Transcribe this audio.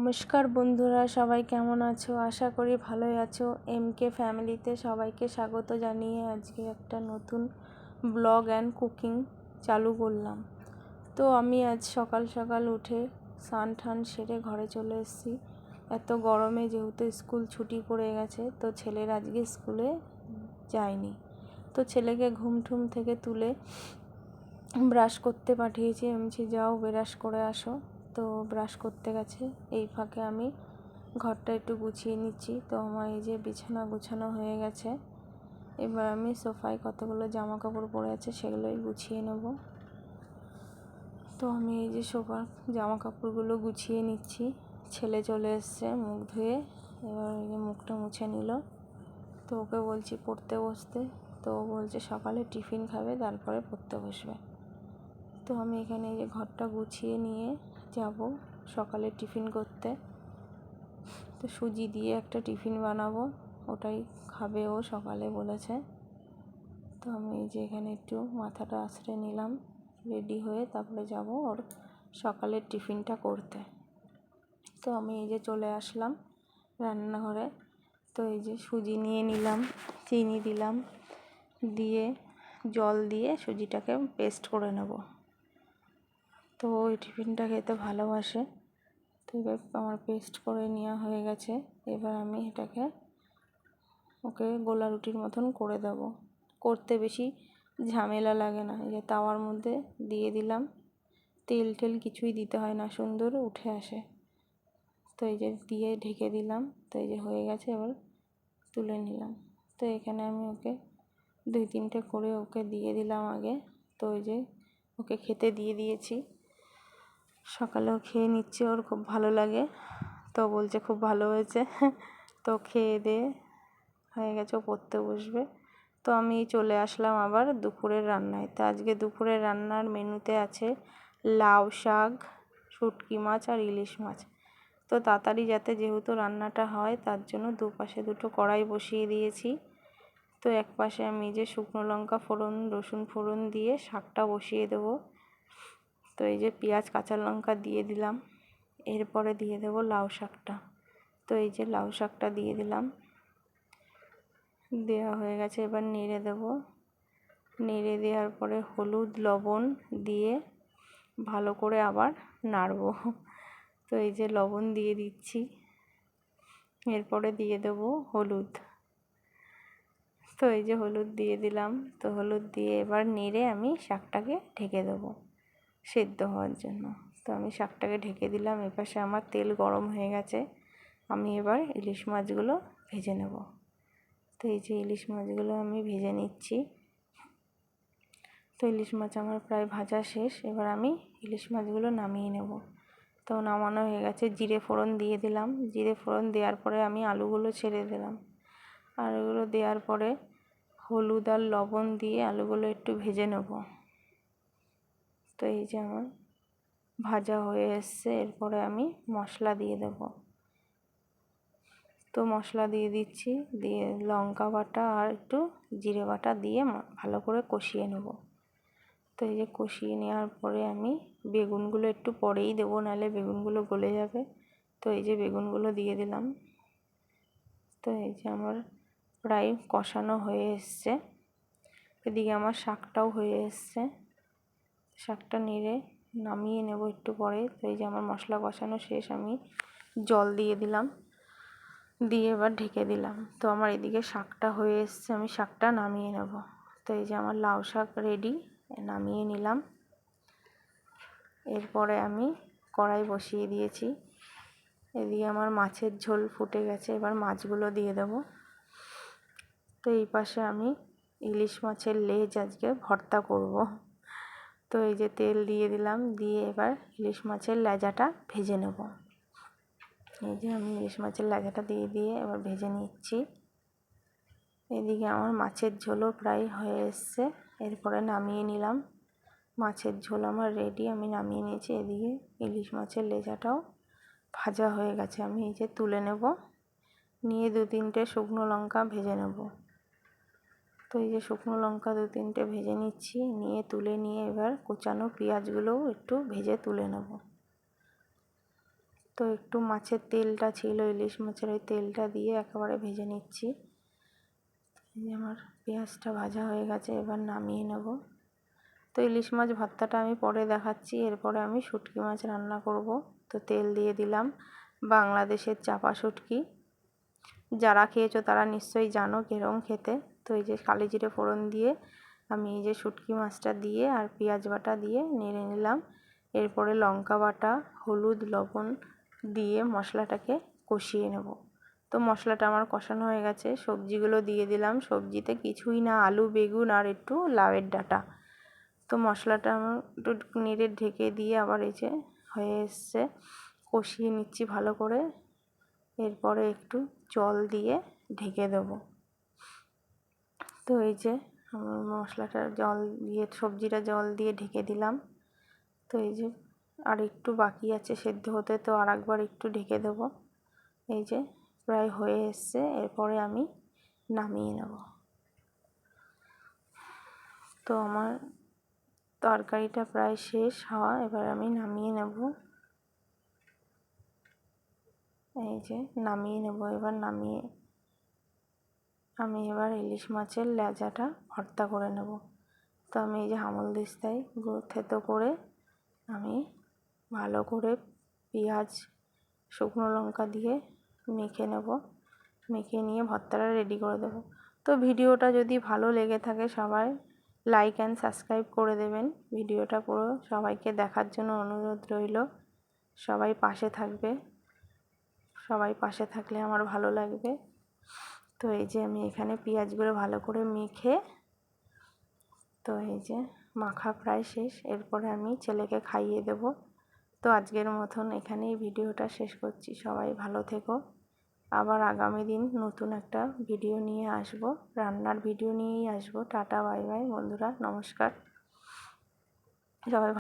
নমস্কার বন্ধুরা, সবাই কেমন আছো? আশা করি ভালোই আছো। এমকে ফ্যামিলিতে সবাইকে স্বাগত জানিয়ে আজকে একটা নতুন ব্লগ অ্যান্ড কুকিং চালু করলাম। তো আমি আজ সকাল সকাল উঠে স্নান টান সেরে ঘরে চলে এসেছি। এত গরমে যেহেতু স্কুল ছুটি পড়ে গেছে, তো ছেলের আজকে স্কুলে যায়নি। তো ছেলেকে ঘুম ঠুম থেকে তুলে ব্রাশ করতে পাঠিয়েছি। আমি যাও ব্রাশ করে আসো। তো ব্রাশ করতে গেছে, এই ফাঁকে আমি ঘরটা একটু গুছিয়ে নিচ্ছি। তো আমার এই যে বিছানা গুছানো হয়ে গেছে, এবার আমি সোফায় কতগুলো জামা কাপড় পরে আছে সেগুলোই গুছিয়ে নেব। তো আমি এই যে সোফার জামা কাপড়গুলো গুছিয়ে নিচ্ছি। ছেলে চলে এসছে মুখ ধুয়ে, এবার এই যে মুখটা মুছে নিল। তো ওকে বলছি পড়তে বসতে, তো ও বলছে সকালে টিফিন খাবে তারপরে পড়তে বসবে। তো আমি এখানে এই যে ঘরটা গুছিয়ে নিয়ে যাব সকালে টিফিন করতে। তো সুজি দিয়ে একটা টিফিন বানাবো, ওটাই খাবে ও সকালে বলেছে। তো আমি এই যে এখানে একটু মাথাটা আঁচড়ে নিলাম, রেডি হয়ে তারপরে যাব ওর সকালের টিফিনটা করতে। তো আমি এই যে চলে আসলাম রান্নাঘরে। তো এই যে সুজি নিয়ে নিলাম, চিনি দিলাম, দিয়ে জল দিয়ে সুজিটাকে পেস্ট করে নেব। তো ওই টিফিনটা খেতে ভালোবাসে। তো এবার আমার পেস্ট করে নেওয়া হয়ে গেছে। এবার আমি এটাকে ওকে গোলা রুটির মতন করে দেব। করতে বেশি ঝামেলা লাগে না। এই যে তাওয়ার মধ্যে দিয়ে দিলাম, তেল টেল কিছুই দিতে হয় না, সুন্দর উঠে আসে। তো এই যে দিয়ে ঢেকে দিলাম। তো এই যে হয়ে গেছে, এবার তুলে নিলাম। তো এখানে আমি ওকে 2-3টে করে ওকে দিয়ে দিলাম আগে। তো ওই যে ওকে খেতে দিয়ে দিয়েছি, সকালেও খেয়ে নিচ্ছে, ওর খুব ভালো লাগে। তো বলছে খুব ভালো হয়েছে। তো খেয়ে দিয়ে হয়ে গেছে, ও পড়তে বসবে। তো আমি চলে আসলাম আবার দুপুরের রান্নায়। তো আজকে দুপুরের রান্নার মেনুতে আছে লাউ শাক, শুটকি মাছ আর ইলিশ মাছ। তো তাড়াতাড়ি যাতে যেহেতু রান্নাটা হয়, তার জন্য দুপাশে 2টো কড়াই বসিয়ে দিয়েছি। তো এক পাশে আমি যে শুকনো লঙ্কা ফোড়ন, রসুন ফোড়ন দিয়ে শাকটা বসিয়ে দেবো। তো এই যে পেঁয়াজ কাঁচা লঙ্কা দিয়ে দিলাম, এরপরে দিয়ে দেব লাউ শাকটা। তো এই যে লাউ শাকটা দিয়ে দিলাম, দেওয়া হয়ে গেছে। এবার নেড়ে দেব। নেড়ে দেওয়ার পরে হলুদ লবণ দিয়ে ভালো করে আবার নাড়ব। তো এই যে লবণ দিয়ে দিচ্ছি, এরপরে দিয়ে দেব হলুদ। তো এই যে হলুদ দিয়ে দিলাম। তো হলুদ দিয়ে এবার নেড়ে আমি শাকটাকে ঢেকে দেবো সেদ্ধ হওয়ার জন্য। তো আমি শাকটাকে ঢেকে দিলাম। এপাশে আমার তেল গরম হয়ে গেছে, আমি এবার ইলিশ মাছগুলো ভেজে নেব। তো এই যে ইলিশ মাছগুলো আমি ভেজে নিচ্ছি। তো ইলিশ মাছ আমার প্রায় ভাজা শেষ, এবার আমি ইলিশ মাছগুলো নামিয়ে নেব। তো নামানো হয়ে গেছে, জিরে ফোড়ন দিয়ে দিলাম। জিরে ফোড়ন দেওয়ার পরে আমি আলুগুলো ছেড়ে দিলাম। আলুগুলো দেওয়ার পরে হলুদ আর লবণ দিয়ে আলুগুলো একটু ভেজে নেব। তো এই যে আমার ভাজা হয়ে এসছে, এরপরে আমি মশলা দিয়ে দেব। তো মশলা দিয়ে দিচ্ছি, দিয়ে লঙ্কা বাটা আর একটু জিরে বাটা দিয়ে ভালো করে কষিয়ে নেব। তো এই যে কষিয়ে নেওয়ার পরে আমি বেগুনগুলো একটু পরেই দেবো, নাহলে বেগুনগুলো গলে যাবে। তো এই যে বেগুনগুলো দিয়ে দিলাম। তো এই যে আমার প্রায় কষানো হয়ে এসছে। এদিকে আমার শাকটাও হয়ে এসছে, শাকটা নেড়ে নামিয়ে নেব একটু পরে। তো এই যে আমার মশলা কষানো শেষ, আমি জল দিয়ে দিলাম, দিয়ে এবার ঢেকে দিলাম। তো আমার এদিকে শাকটা হয়ে এসছে, আমি শাকটা নামিয়ে নেব। তো এই যে আমার লাউ শাক রেডি, নামিয়ে নিলাম। এরপরে আমি কড়াই বসিয়ে দিয়েছি। এদিকে আমার মাছের ঝোল ফুটে গেছে, এবার মাছগুলো দিয়ে দেব। তো এই পাশে আমি ইলিশ মাছের লেজ আজকে ভর্তা করব। তো এই যে তেল দিয়ে দিলাম, দিয়ে এবার ইলিশ মাছের লেজাটা ভেজে নেব। এই যে আমি ইলিশ মাছের লেজাটা দিয়ে এবার ভেজে নিচ্ছি। এদিকে আমার মাছের ঝোলও প্রায় হয়ে এসছে, এরপরে নামিয়ে নিলাম। মাছের ঝোল আমার রেডি, আমি নামিয়ে নিয়েছি। এদিকে ইলিশ মাছের লেজাটাও ভাজা হয়ে গেছে, আমি এই যে তুলে নেব। নিয়ে 2-3টে শুকনো লঙ্কা ভেজে নেব। তো এই যে শুকনো লঙ্কা 2-3টে ভেজে নিচ্ছি, নিয়ে তুলে নিয়ে এবার কোচানো পেঁয়াজগুলোও একটু ভেজে তুলে নেব। তো তো একটু মাছের তেলটা ছিল, ইলিশ মাছের ওই তেলটা দিয়ে একেবারে ভেজে নিচ্ছি। আমার পেঁয়াজটা ভাজা হয়ে গেছে, এবার নামিয়ে নেব। তো ইলিশ মাছ ভর্তাটা আমি পরে দেখাচ্ছি। এরপরে আমি শুটকি মাছ রান্না করব। তো তেল দিয়ে দিলাম বাংলাদেশের চাপা শুটকি। যারা খেয়েছো তারা নিশ্চয়ই জানো কীরকম খেতে। তো এই যে কালি জিরে ফোড়ন দিয়ে আমি এই যে শুটকি মাছটা দিয়ে আর পেঁয়াজ বাটা দিয়ে নেড়ে নিলাম। এরপরে লঙ্কা বাটা, হলুদ, লবণ দিয়ে মশলাটাকে কষিয়ে নেব। তো মশলাটা আমার কষানো হয়ে গেছে, সবজিগুলো দিয়ে দিলাম। সবজিতে কিছুই না, আলু, বেগুন আর একটু লাউয়ের ডাঁটা। তো মশলাটা আমার একটু নেড়ে ঢেকে দিয়ে আবার এই যে হয়ে এসছে, কষিয়ে নিচ্ছি ভালো করে। এরপরে একটু জল দিয়ে ঢেকে দেবো। তো এই যে মশলাটা জল দিয়ে, সবজিটা জল দিয়ে ঢেকে দিলাম। তো এই যে আর একটু বাকি আছে সেদ্ধ হতে, তো আর একবার একটু ঢেকে দেবো। এই যে প্রায় হয়ে এসছে, এরপরে আমি নামিয়ে নেব। তো আমার তরকারিটা প্রায় শেষ হওয়া, এবার আমি নামিয়ে নেব। এই যে নামিয়ে নেব। এবার আমি ইলিশ মাছের লেজাটা ভর্তা করে নেব। তো আমি এই যে আমলদিস্তায় থেতো করে আমি ভালো করে পেঁয়াজ, শুকনো লঙ্কা দিয়ে মেখে নেব। মেখে নিয়ে ভর্তাটা রেডি করে দেব। তো ভিডিওটা যদি ভালো লেগে থাকে সবাই লাইক অ্যান্ড সাবস্ক্রাইব করে দেবেন। ভিডিওটা পুরো সবাইকে দেখার জন্য অনুরোধ রইল। সবাই পাশে থাকবে, সবাই পাশে থাকলে আমার ভালো লাগবে। তো এই যে আমি এখানে পেঁয়াজগুলো ভালো করে মেখে, তো এই যে মাখা প্রায় শেষ, এরপরে আমি ছেলেকে খাইয়ে দেব। তো আজকের মতন এখানেই ভিডিওটা শেষ করছি। সবাই ভালো থেকো। আবার আগামী দিন নতুন একটা ভিডিও নিয়ে আসবো, রান্নার ভিডিও নিয়েই আসবো। টাটা, বাই বাই বন্ধুরা, নমস্কার। সবাই